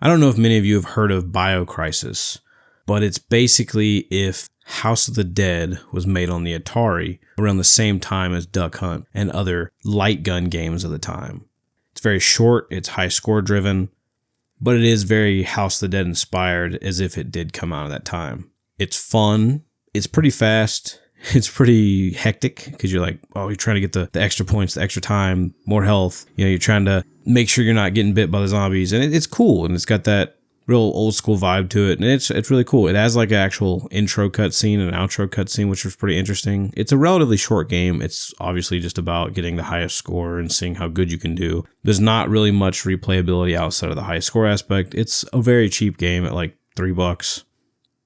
I don't know if many of you have heard of Biocrisis, but it's basically if House of the Dead was made on the Atari around the same time as Duck Hunt and other light gun games of the time. It's very short, it's high score driven, but it is very House of the Dead inspired as if it did come out at that time. It's fun, it's pretty fast, it's pretty hectic because you're like, oh, you're trying to get the extra points, the extra time, more health. You know, you're trying to make sure you're not getting bit by the zombies, and it's cool, and it's got that real old school vibe to it, and it's really cool. It has like an actual intro cutscene and an outro cutscene, which was pretty interesting. It's a relatively short game. It's obviously just about getting the highest score and seeing how good you can do. There's not really much replayability outside of the high score aspect. It's a very cheap game at like $3.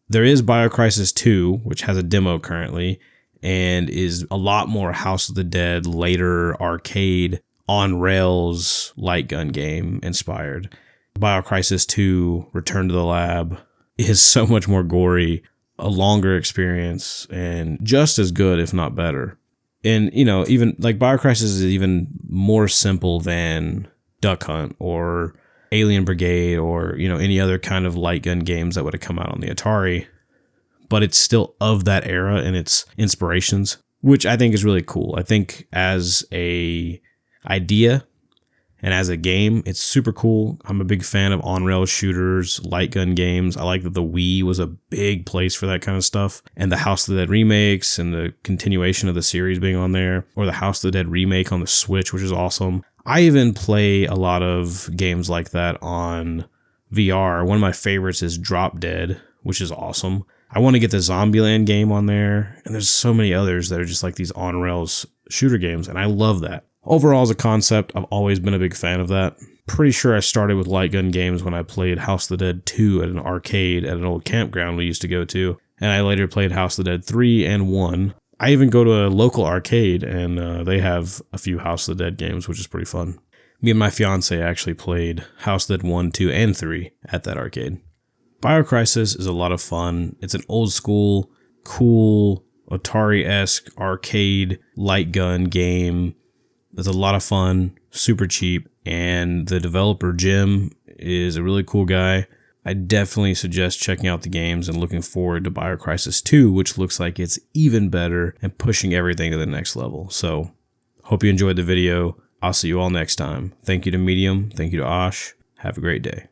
There is Biocrisis 2, which has a demo currently, and is a lot more House of the Dead, later arcade, on-rails light gun game inspired. Biocrisis 2, Return to the Lab, is so much more gory, a longer experience, and just as good, if not better. And, you know, even like Biocrisis is even more simple than Duck Hunt or Alien Brigade or, you know, any other kind of light gun games that would have come out on the Atari, but it's still of that era and its inspirations, which I think is really cool. I think as a idea and as a game, it's super cool. I'm a big fan of on-rail shooters, light gun games. I like that the Wii was a big place for that kind of stuff, and the House of the Dead remakes and the continuation of the series being on there, or the House of the Dead remake on the Switch, which is awesome. I even play a lot of games like that on VR. One of my favorites is Drop Dead, which is awesome. I want to get the Zombieland game on there, and there's so many others that are just like these on-rails shooter games, and I love that. Overall, as a concept, I've always been a big fan of that. Pretty sure I started with light gun games when I played House of the Dead 2 at an arcade at an old campground we used to go to, and I later played House of the Dead 3 and 1. I even go to a local arcade, and they have a few House of the Dead games, which is pretty fun. Me and my fiance actually played House of the Dead 1, 2, and 3 at that arcade. Biocrisis is a lot of fun. It's an old school, cool, Atari-esque arcade light gun game. It's a lot of fun, super cheap, and the developer, Jim, is a really cool guy. I definitely suggest checking out the games and looking forward to Biocrisis 2, which looks like it's even better and pushing everything to the next level. So, hope you enjoyed the video. I'll see you all next time. Thank you to Medium. Thank you to Osh. Have a great day.